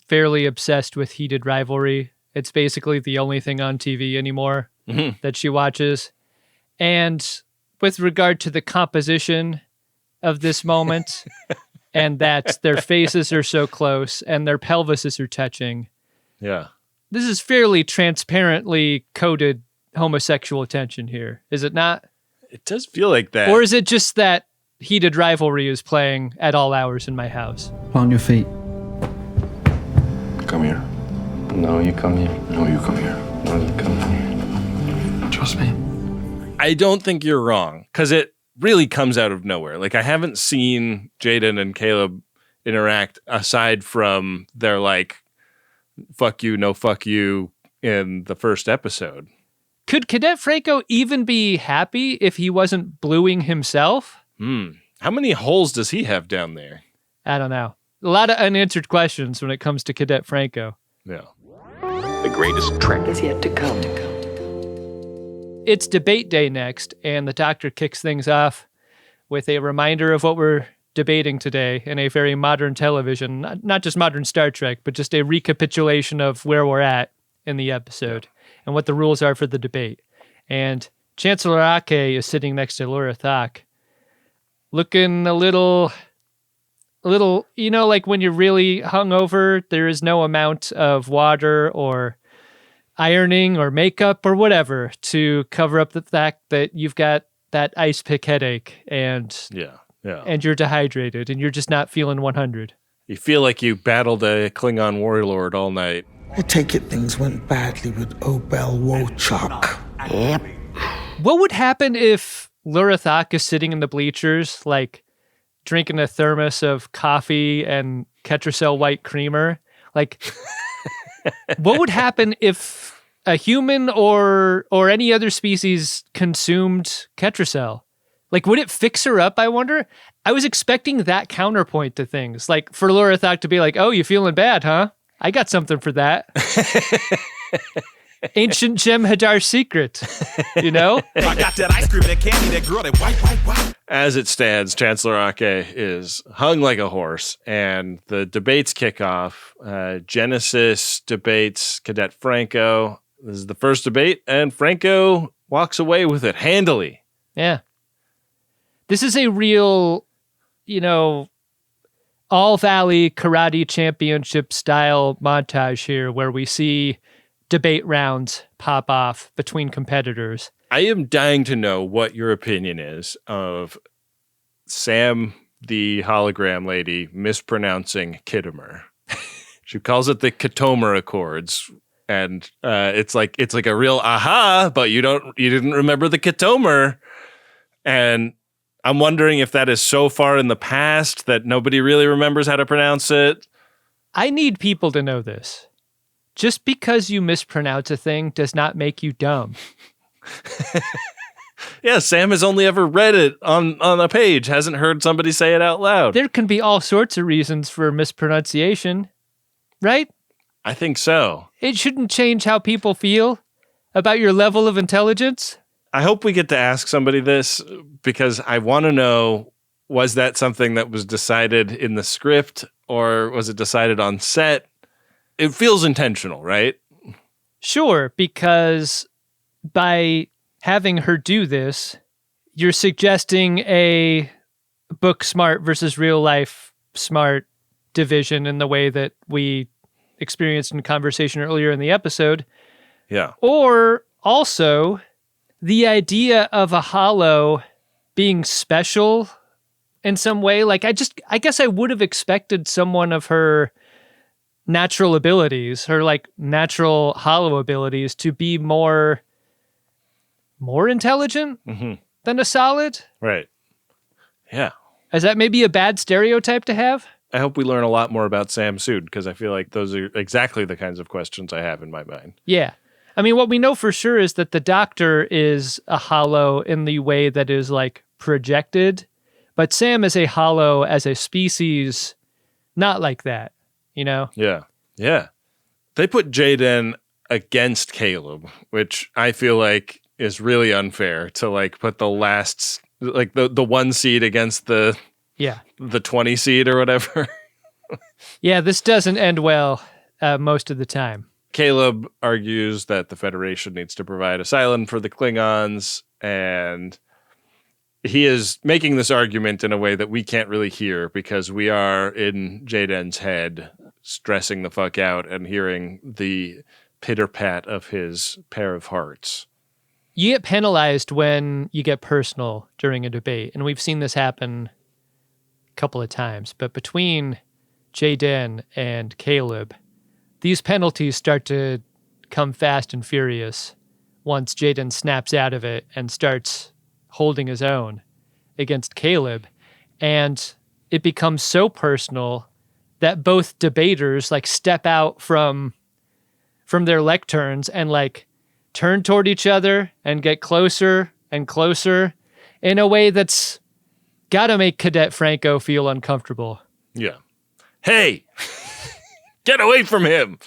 fairly obsessed with Heated Rivalry. It's basically the only thing on TV anymore that she watches. And with regard to the composition of this moment, and that their faces are so close and their pelvises are touching. Yeah. This is fairly transparently coded homosexual tension here, is it not? It does feel like that. Or is it just that Heated Rivalry is playing at all hours in my house? Plant your feet. Come here. No, you come here. No, you come here. No, you come here. Trust me. I don't think you're wrong, because it really comes out of nowhere. Like, I haven't seen Jaden and Caleb interact aside from their, like, fuck you, no fuck you in the first episode. Could Cadet Franco even be happy if he wasn't bluing himself? How many holes does he have down there? I don't know. A lot of unanswered questions when it comes to Cadet Franco. Yeah. The greatest trek is yet to come. It's debate day next, and the doctor kicks things off with a reminder of what we're debating today in a very modern television, not just modern Star Trek, but just a recapitulation of where we're at in the episode and what the rules are for the debate. And Chancellor Ake is sitting next to Laura Thak, looking a little, like when you're really hungover, there is no amount of water or ironing or makeup or whatever to cover up the fact that you've got that ice pick headache and and you're dehydrated and you're just not feeling 100. You feel like you battled a Klingon warlord all night. I take it things went badly with Obel Wochok. Yep. What would happen if Lurathak is sitting in the bleachers, like drinking a thermos of coffee and Ketracel white creamer? Like, what would happen if a human or any other species consumed Ketracel? Like, would it fix her up, I wonder? I was expecting that counterpoint to things. Like, for Lurathak to be like, oh, you feeling bad, huh? I got something for that. Ancient Jem'Hadar's secret, you know? I got that ice cream, that candy, that girl, that white. As it stands, Chancellor Ake is hung like a horse, and the debates kick off. Genesis debates Cadet Franco. This is the first debate, and Franco walks away with it handily. Yeah. This is a real, All Valley Karate Championship style montage here where we see debate rounds pop off between competitors. I am dying to know what your opinion is of Sam, the hologram lady, mispronouncing Kittimer. She calls it the Katomer Accords, and it's like a real aha, but you didn't remember the Katomer, and I'm wondering if that is so far in the past that nobody really remembers how to pronounce it. I need people to know this. Just because you mispronounce a thing does not make you dumb. Yeah, Sam has only ever read it on a page, hasn't heard somebody say it out loud. There can be all sorts of reasons for mispronunciation, right? I think so. It shouldn't change how people feel about your level of intelligence. I hope we get to ask somebody this, because I want to know, was that something that was decided in the script or was it decided on set? It feels intentional, right? Sure, because by having her do this, you're suggesting a book smart versus real life smart division in the way that we experienced in conversation earlier in the episode. Yeah. Or also the idea of a holo being special in some way. Like, I guess I would have expected someone of her natural abilities, her like natural holo abilities, to be more intelligent than a solid. Right. Yeah. Is that maybe a bad stereotype to have? I hope we learn a lot more about Sam soon, because I feel like those are exactly the kinds of questions I have in my mind. Yeah. I mean, what we know for sure is that the Doctor is a holo in the way that is like projected, but Sam is a holo as a species, not like that, you know? Yeah. Yeah. They put Jaden against Caleb, which I feel like is really unfair to like put the last, like the one seed against the Yeah. The 20 seat or whatever. Yeah, this doesn't end well most of the time. Caleb argues that the Federation needs to provide asylum for the Klingons, and he is making this argument in a way that we can't really hear because we are in Jaden's head, stressing the fuck out and hearing the pitter-pat of his pair of hearts. You get penalized when you get personal during a debate, and we've seen this happen a couple of times. But between Jaden and Caleb, these penalties start to come fast and furious once Jaden snaps out of it and starts holding his own against Caleb. And it becomes so personal that both debaters like step out from their lecterns and like turn toward each other and get closer and closer in a way that's gotta make Cadet Franco feel uncomfortable. Yeah. Hey, get away from him.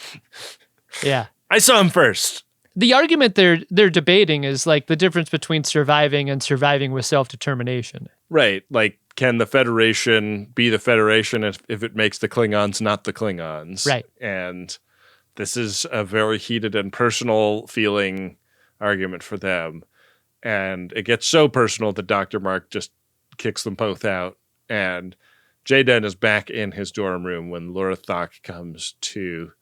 Yeah. I saw him first. The argument they're debating is like the difference between surviving and surviving with self-determination. Right. Like, can the Federation be the Federation if it makes the Klingons not the Klingons? Right. And this is a very heated and personal feeling argument for them. And it gets so personal that Dr. Mark just kicks them both out. And Jaden is back in his dorm room when Laura Thok comes to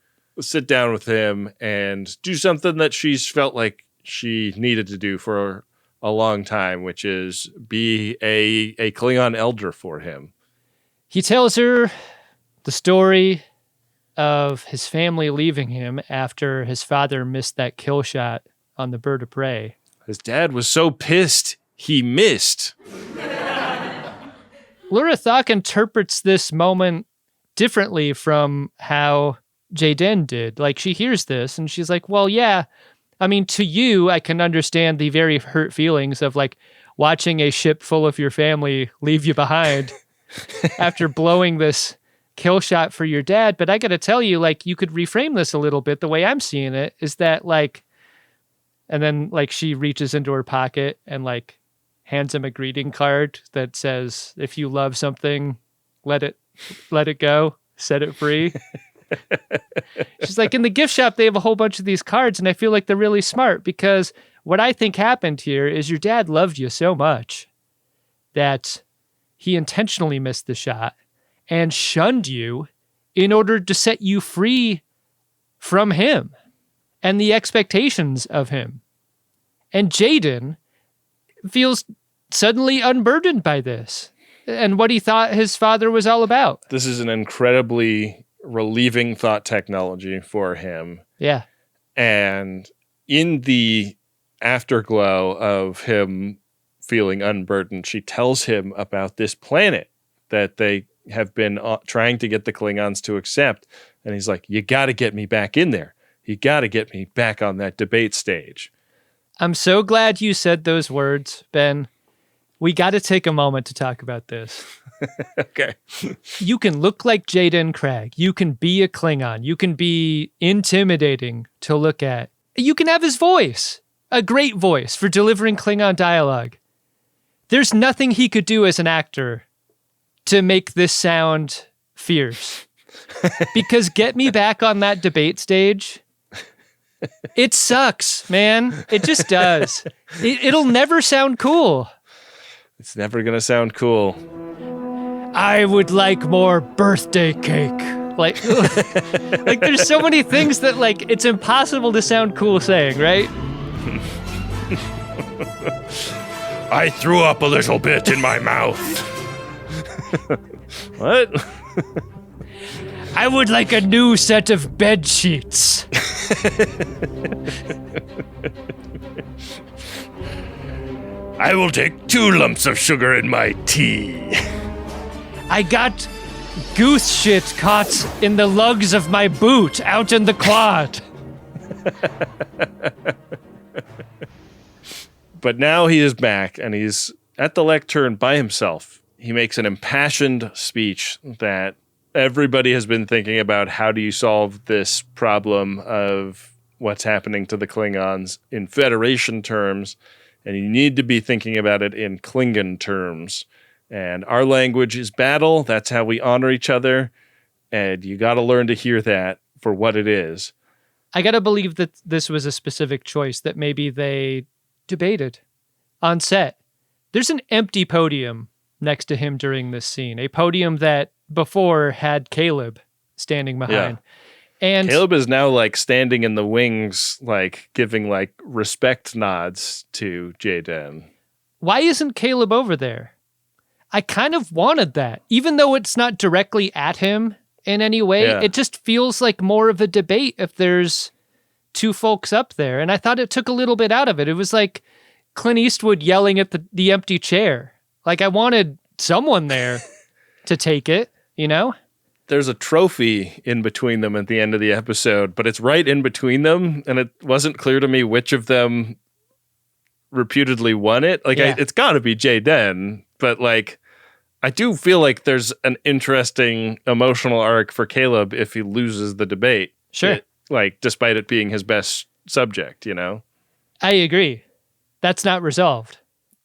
sit down with him and do something that she's felt like she needed to do for a long time, which is be a Klingon elder for him. He tells her the story of his family leaving him after his father missed that kill shot on the bird of prey. His dad was so pissed he missed. Laura Thok interprets this moment differently from how Jaden did. Like, she hears this and she's like, well, yeah, I mean, to you, I can understand the very hurt feelings of like watching a ship full of your family leave you behind after blowing this kill shot for your dad. But I got to tell you, like, you could reframe this a little bit. The way I'm seeing it is that like, and then like she reaches into her pocket and like hands him a greeting card that says, if you love something, let it go, set it free. She's like, in the gift shop, they have a whole bunch of these cards, and I feel like they're really smart because what I think happened here is your dad loved you so much that he intentionally missed the shot and shunned you in order to set you free from him and the expectations of him. And Jaden feels suddenly unburdened by this and what he thought his father was all about. This is an incredibly relieving thought technology for him. Yeah. And in the afterglow of him feeling unburdened, she tells him about this planet that they have been trying to get the Klingons to accept. And he's like, you got to get me back in there. You got to get me back on that debate stage. I'm so glad you said those words, Ben. We got to take a moment to talk about this. Okay. You can look like Jaden Kraag. You can be a Klingon. You can be intimidating to look at. You can have his voice, a great voice for delivering Klingon dialogue. There's nothing he could do as an actor to make this sound fierce. Because get me back on that debate stage. It sucks, man. It just does. It'll never sound cool. It's never going to sound cool. I would like more birthday cake. Like there's so many things that like it's impossible to sound cool saying, right? I threw up a little bit in my mouth. What? I would like a new set of bed sheets. I will take 2 lumps of sugar in my tea. I got goose shit caught in the lugs of my boot out in the quad. But now he is back and he's at the lectern by himself. He makes an impassioned speech that everybody has been thinking about. How do you solve this problem of what's happening to the Klingons in Federation terms? And you need to be thinking about it in Klingon terms. And our language is battle. That's how we honor each other. And you got to learn to hear that for what it is. I got to believe that this was a specific choice that maybe they debated on set. There's an empty podium next to him during this scene, a podium that before had Caleb standing behind. Yeah. And Caleb is now like standing in the wings, like giving like respect nods to Jaden. Why isn't Caleb over there? I kind of wanted that, even though it's not directly at him in any way. Yeah. It just feels like more of a debate if there's two folks up there. And I thought it took a little bit out of it. It was like Clint Eastwood yelling at the empty chair. Like I wanted someone there to take it, you know? There's a trophy in between them at the end of the episode, but it's right in between them. And it wasn't clear to me which of them reputedly won it. Like it's got to be Jaden, but like, I do feel like there's an interesting emotional arc for Caleb if he loses the debate. Sure. Like, despite it being his best subject, you know? I agree. That's not resolved.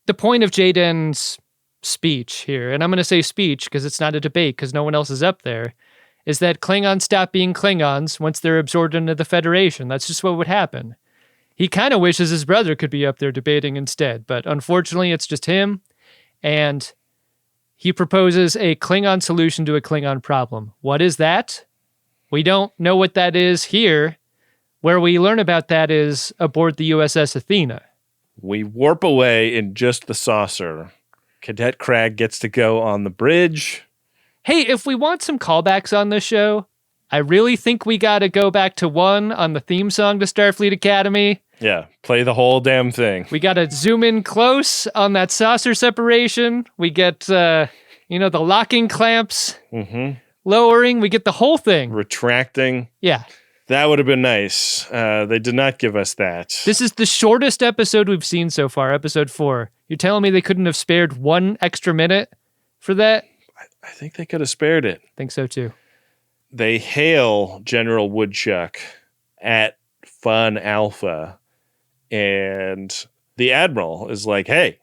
The point of Jaden's speech here, and I'm going to say speech because it's not a debate because no one else is up there, is that Klingons stop being Klingons once they're absorbed into the Federation. That's just what would happen. He kind of wishes his brother could be up there debating instead, but unfortunately it's just him, and he proposes a Klingon solution to a Klingon problem. What is that? We don't know what that is here. Where we learn about that is aboard the USS Athena. We warp away in just the saucer. Cadet Kraag gets to go on the bridge. Hey, if we want some callbacks on this show, I really think we got to go back to 1 on the theme song to Starfleet Academy. Yeah, play the whole damn thing. We got to zoom in close on that saucer separation. We get, the locking clamps, lowering. We get the whole thing. Retracting. Yeah. That would have been nice. They did not give us that. This is the shortest episode we've seen so far, episode 4. You're telling me they couldn't have spared 1 extra minute for that? I think they could have spared it. Think so, too. They hail General Woodchuck at Fun Alpha, and the Admiral is like, hey,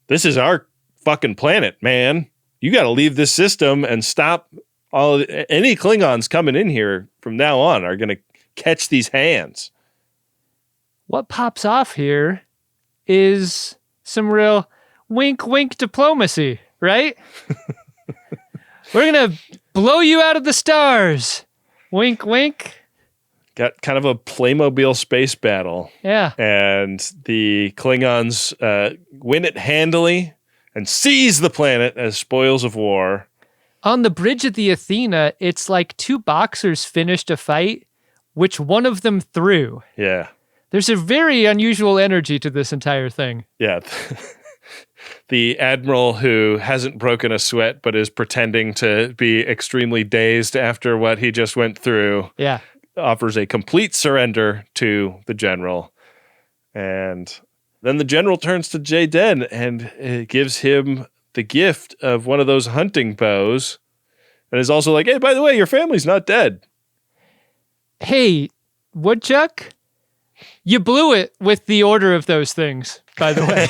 this is our fucking planet, man. You got to leave this system and stop any Klingons coming in here from now on are going to catch these hands. What pops off here is some real wink diplomacy, right? We're going to blow you out of the stars. Wink, wink. Got kind of a Playmobil space battle. Yeah. And the Klingons win it handily and seize the planet as spoils of war. On the bridge of the Athena, it's like 2 boxers finished a fight, which one of them threw. Yeah. There's a very unusual energy to this entire thing. Yeah. The Admiral, who hasn't broken a sweat but is pretending to be extremely dazed after what he just went through, offers a complete surrender to the General. And then the General turns to Jaden and gives him the gift of one of those hunting bows, and is also like, hey, by the way, your family's not dead. Hey, Woodchuck, you blew it with the order of those things, by the way.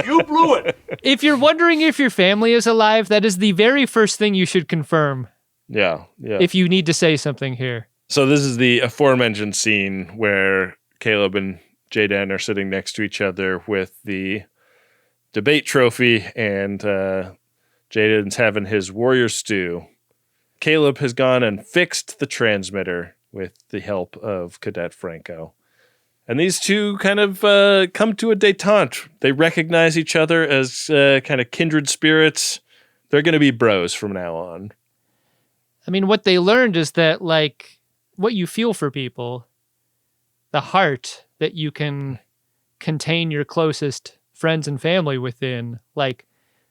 You blew it. If you're wondering if your family is alive, that is the very first thing you should confirm. Yeah. If you need to say something here. So this is the aforementioned scene where Caleb and Jaden are sitting next to each other with the debate trophy, and Jaden's having his warrior stew. Caleb has gone and fixed the transmitter with the help of Cadet Franco. And these two kind of come to a détente. They recognize each other as kind of kindred spirits. They're going to be bros from now on. I mean, what they learned is that, like, what you feel for people, the heart that you can contain your closest friends and family within, like,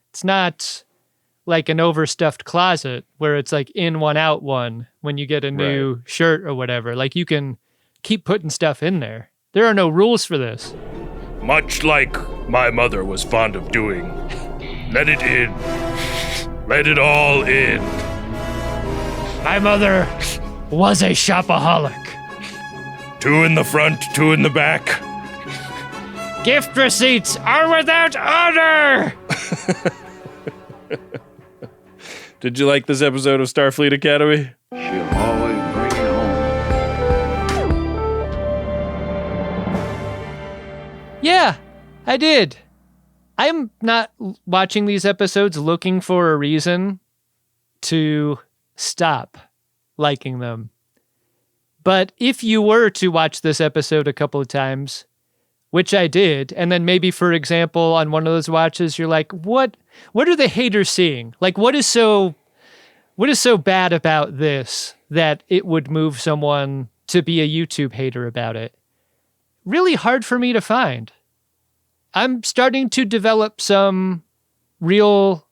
it's not like an overstuffed closet where it's like in one, out one when you get a new shirt or whatever. Like, you can keep putting stuff in there. There are no rules for this. Much like my mother was fond of doing. Let it in. Let it all in. My mother was a shopaholic. 2 in the front, 2 in the back. Gift receipts are without honor. Did you like this episode of Starfleet Academy? She'll always bring it home. Yeah, I did. I'm not watching these episodes looking for a reason to stop liking them. But if you were to watch this episode a couple of times, which I did, and then maybe, for example, on one of those watches, you're like, what are the haters seeing? Like, what is so bad about this that it would move someone to be a YouTube hater about it? Really hard for me to find. I'm starting to develop some real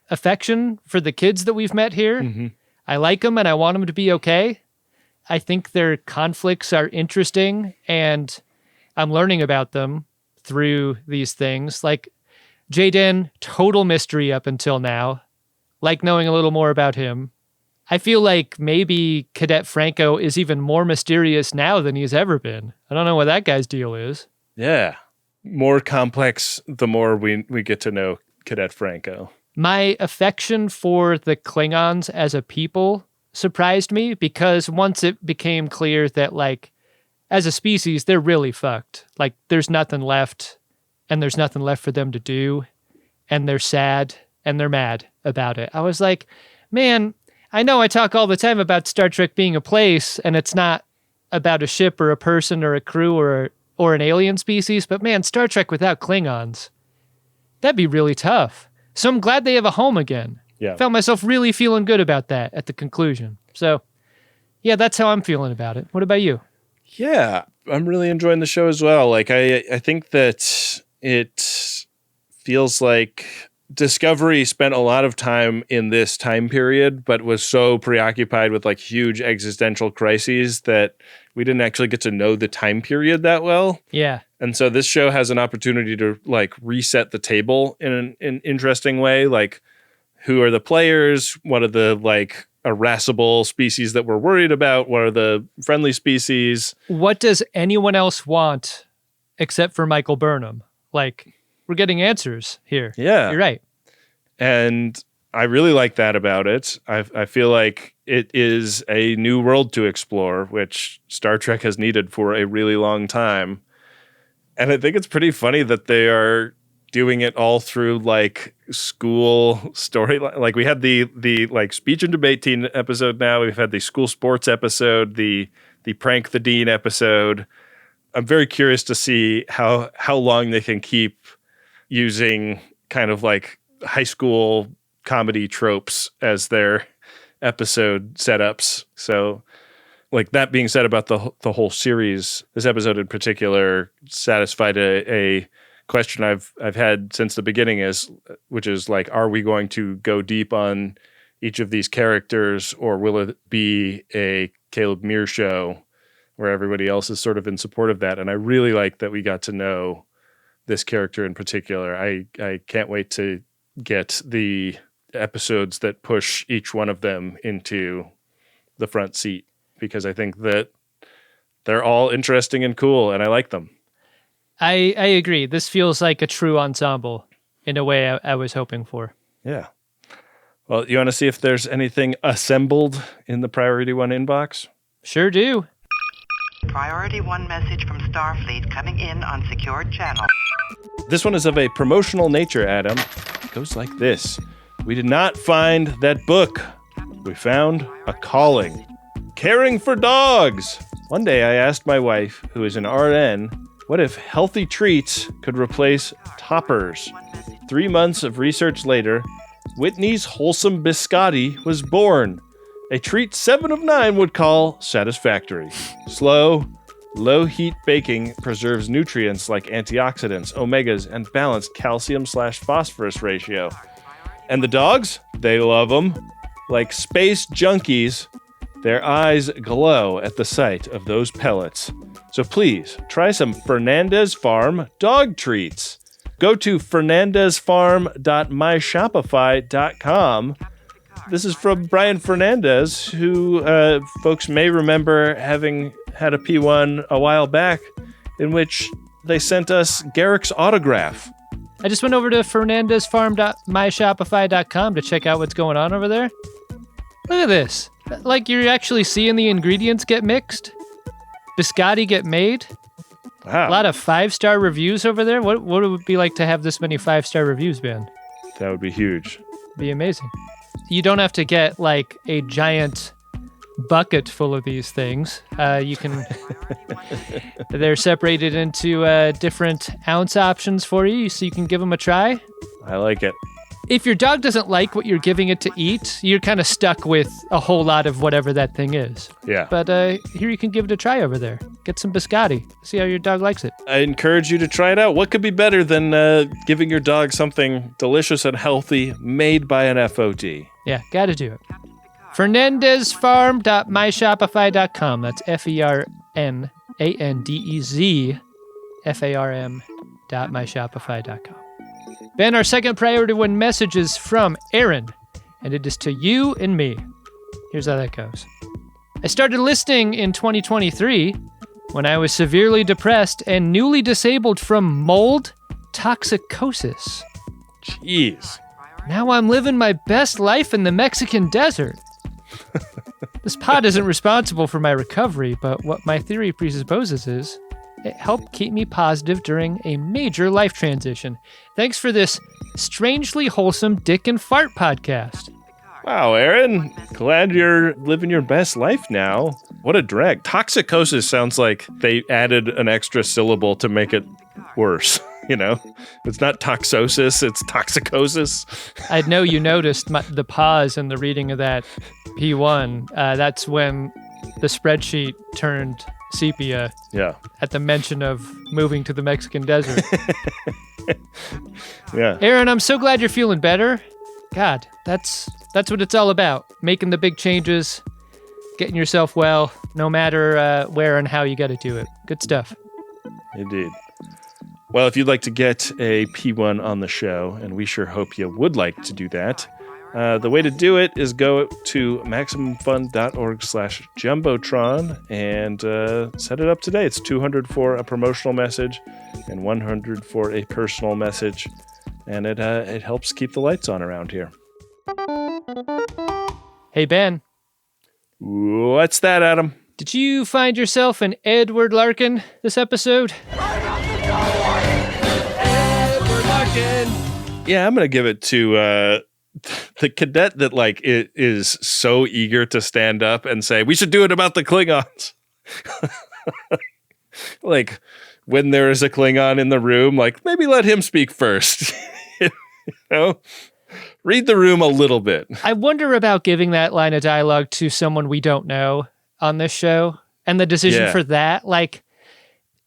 affection for the kids that we've met here. Mm-hmm. I like them and I want them to be okay. I think their conflicts are interesting and I'm learning about them through these things. Like Jaden, total mystery up until now. Like knowing a little more about him. I feel like maybe Cadet Franco is even more mysterious now than he's ever been. I don't know what that guy's deal is. Yeah. More complex the more we get to know Cadet Franco. My affection for the Klingons as a people surprised me because once it became clear that, like, as a species, they're really fucked. Like, there's nothing left, and there's nothing left for them to do, and they're sad, and they're mad about it. I was like, man, I know I talk all the time about Star Trek being a place, and it's not about a ship or a person or a crew or an alien species, but man, Star Trek without Klingons, that'd be really tough. So I'm glad they have a home again. Yeah. Found myself really feeling good about that at the conclusion. So, yeah, that's how I'm feeling about it. What about you? Yeah, I'm really enjoying the show as well. Like, I think that it feels like Discovery spent a lot of time in this time period, but was so preoccupied with like huge existential crises that we didn't actually get to know the time period that well. Yeah. And so this show has an opportunity to like reset the table in an interesting way. Like, who are the players? What are the like irascible species that we're worried about? What are the friendly species? What does anyone else want except for Michael Burnham? Like, we're getting answers here. Yeah. You're right. And I really like that about it. I feel like it is a new world to explore, which Star Trek has needed for a really long time. And I think it's pretty funny that they are doing it all through like school story. Like we had the like speech and debate team episode now. We've had the school sports episode, the prank the dean episode. I'm very curious to see how long they can keep using kind of like high school comedy tropes as their episode setups. So like that being said about the whole series, this episode in particular satisfied a question I've had since the beginning, which is like, are we going to go deep on each of these characters, or will it be a Caleb Mir show where everybody else is sort of in support of that? And I really like that we got to know this character in particular. I can't wait to get the episodes that push each one of them into the front seat, because I think that they're all interesting and cool, and I like them. I agree. This feels like a true ensemble in a way I was hoping for. Yeah. Well, you want to see if there's anything assembled in the Priority 1 inbox? Sure do. Priority 1 message from Starfleet coming in on secured channel. This one is of a promotional nature, Adam. It goes like this. We did not find that book. We found a calling. Caring for dogs. One day I asked my wife, who is an RN, what if healthy treats could replace toppers? 3 months of research later, Whitney's Wholesome Biscotti was born. A treat 7 of 9 would call satisfactory. Slow, low-heat baking preserves nutrients like antioxidants, omegas, and balanced calcium/phosphorus ratio. And the dogs? They love them. Like space junkies, their eyes glow at the sight of those pellets. So please, try some Fernandez Farm dog treats. Go to fernandezfarm.myshopify.com. This is from Brian Fernandez, who folks may remember having had a P1 a while back, in which they sent us Garrick's autograph. I just went over to fernandezfarm.myshopify.com to check out what's going on over there. Look at this. Like, you're actually seeing the ingredients get mixed. Biscotti get made. Wow. A lot of 5-star reviews over there. What would it be like to have this many 5-star reviews, Ben? That would be huge. Be amazing. You don't have to get like a giant bucket full of these things. You can. They're separated into different ounce options for you, so you can give them a try. I like it. If your dog doesn't like what you're giving it to eat, you're kind of stuck with a whole lot of whatever that thing is. Yeah. But here you can give it a try over there. Get some biscotti. See how your dog likes it. I encourage you to try it out. What could be better than giving your dog something delicious and healthy made by an FOD? Yeah, gotta do it. FernandezFarm.myshopify.com. That's FernandezFarm.myshopify.com. Ben, our second priority one message is from Aaron, and it is to you and me. Here's how that goes. I started listening in 2023 when I was severely depressed and newly disabled from mold toxicosis. Jeez. Now I'm living my best life in the Mexican desert. This pod isn't responsible for my recovery, but what my theory presupposes is it helped keep me positive during a major life transition. Thanks for this strangely wholesome dick and fart podcast. Wow, Aaron. Glad you're living your best life now. What a drag. Toxicosis sounds like they added an extra syllable to make it worse. You know, it's not toxosis, it's toxicosis. I know you noticed the pause in the reading of that P1. That's when the spreadsheet turned sepia. Yeah. At the mention of moving to the Mexican desert. Yeah. Aaron, I'm so glad you're feeling better. God, that's what it's all about. Making the big changes, getting yourself well, no matter where and how you got to do it. Good stuff. Indeed. Well, if you'd like to get a P1 on the show, and we sure hope you would like to do that, the way to do it is go to MaximumFun.org/Jumbotron and set it up today. It's $200 for a promotional message and $100 for a personal message, and it helps keep the lights on around here. Hey, Ben. What's that, Adam? Did you find yourself an Edward Larkin this episode? Yeah, I'm gonna give it to the cadet that like is so eager to stand up and say we should do it about the Klingons. Like when there is a Klingon in the room, like maybe let him speak first. You know, read the room a little bit. I wonder about giving that line of dialogue to someone we don't know on this show, and the decision for that, like.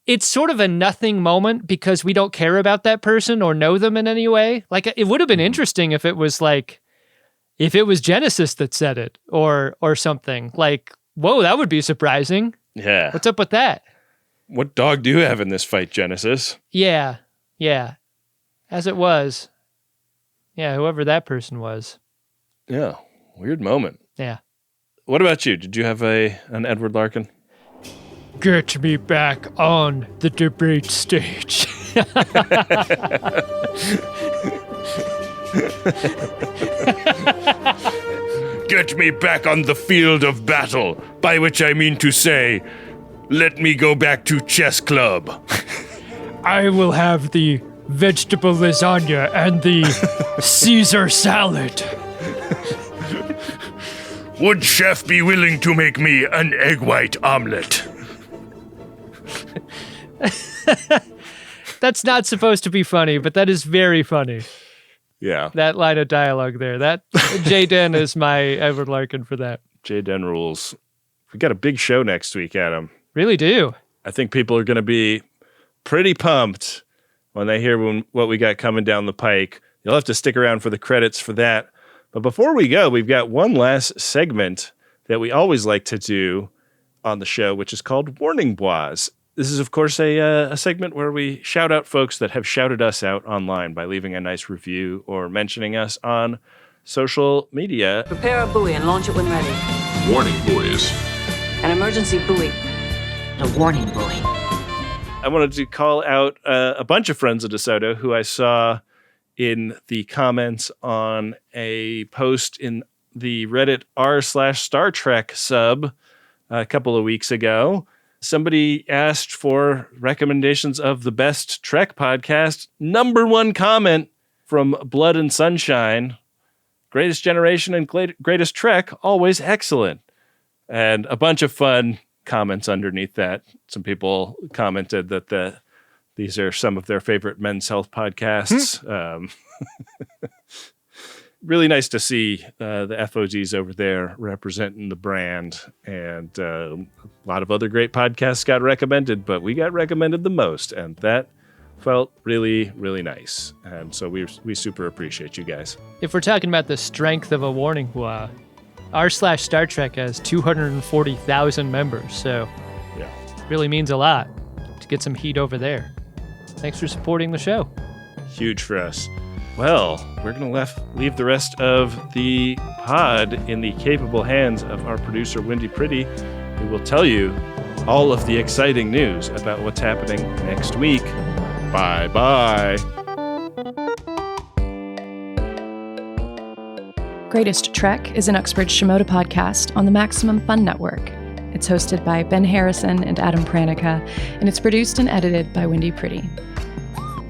It's sort of a nothing moment because we don't care about that person or know them in any way. Like, it would have been interesting if it was Genesis that said it or something. Like, whoa, that would be surprising. Yeah. What's up with that? What dog do you have in this fight, Genesis? Yeah. As it was. Yeah, whoever that person was. Yeah. Weird moment. Yeah. What about you? Did you have an Edward Larkin? Get me back on the debate stage. Get me back on the field of battle, by which I mean to say, let me go back to chess club. I will have the vegetable lasagna and the Caesar salad. Would chef be willing to make me an egg white omelet? That's not supposed to be funny, but that is very funny. Yeah. That line of dialogue there. That Jay Den is my Edward Larkin for that. Jay Den rules. We got a big show next week, Adam. Really do. I think people are going to be pretty pumped when they hear what we got coming down the pike. You'll have to stick around for the credits for that. But before we go, we've got one last segment that we always like to do on the show, which is called Warning Bois. This is, of course, a segment where we shout out folks that have shouted us out online by leaving a nice review or mentioning us on social media. Prepare a buoy and launch it when ready. Warning buoys. An emergency buoy. A warning buoy. I wanted to call out a bunch of friends of DeSoto who I saw in the comments on a post in the Reddit r/Star Trek sub a couple of weeks ago. Somebody asked for recommendations of the best Trek podcast. Number one comment from Blood and Sunshine: Greatest Generation and Greatest Trek, always excellent. And a bunch of fun comments underneath that. Some people commented that these are some of their favorite men's health podcasts. Really nice to see the FOGs over there representing the brand. And a lot of other great podcasts got recommended, but we got recommended the most. And that felt really, really nice. And so we super appreciate you guys. If we're talking about the strength of a warning, r/Star Trek has 240,000 members. So yeah, it really means a lot to get some heat over there. Thanks for supporting the show. Huge for us. Well, we're going to leave the rest of the pod in the capable hands of our producer, Wynde Priddy, who will tell you all of the exciting news about what's happening next week. Bye-bye. Greatest Trek is an Uxbridge Shimoda podcast on the Maximum Fun Network. It's hosted by Ben Harrison and Adam Pranica, and it's produced and edited by Wynde Priddy.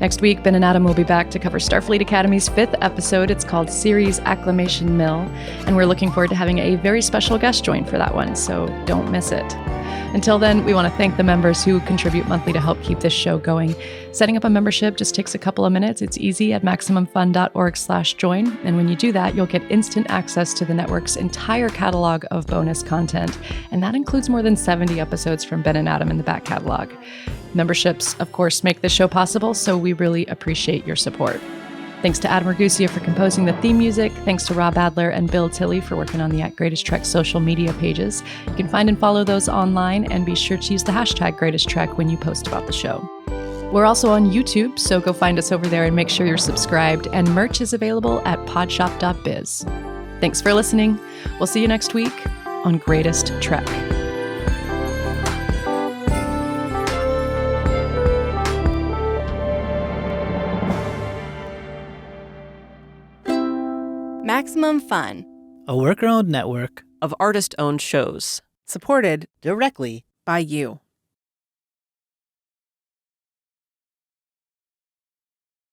Next week, Ben and Adam will be back to cover Starfleet Academy's 5th episode. It's called Series Acclamation Mill, and we're looking forward to having a very special guest join for that one, so don't miss it. Until then, we want to thank the members who contribute monthly to help keep this show going. Setting up a membership just takes a couple of minutes. It's easy at MaximumFun.org/join, and when you do that, you'll get instant access to the network's entire catalog of bonus content, and that includes more than 70 episodes from Ben and Adam in the back catalog. Memberships, of course, make this show possible, so we really appreciate your support. Thanks to Adam Ragusia for composing the theme music. Thanks to Rob Adler and Bill Tilley for working on the @Greatest Trek social media pages. You can find and follow those online, and be sure to use the hashtag Greatest Trek when you post about the show. We're also on YouTube, so go find us over there and make sure you're subscribed, and merch is available at podshop.biz. Thanks for listening. We'll see you next week on Greatest Trek. Maximum Fun, a worker-owned network of artist-owned shows, supported directly by you.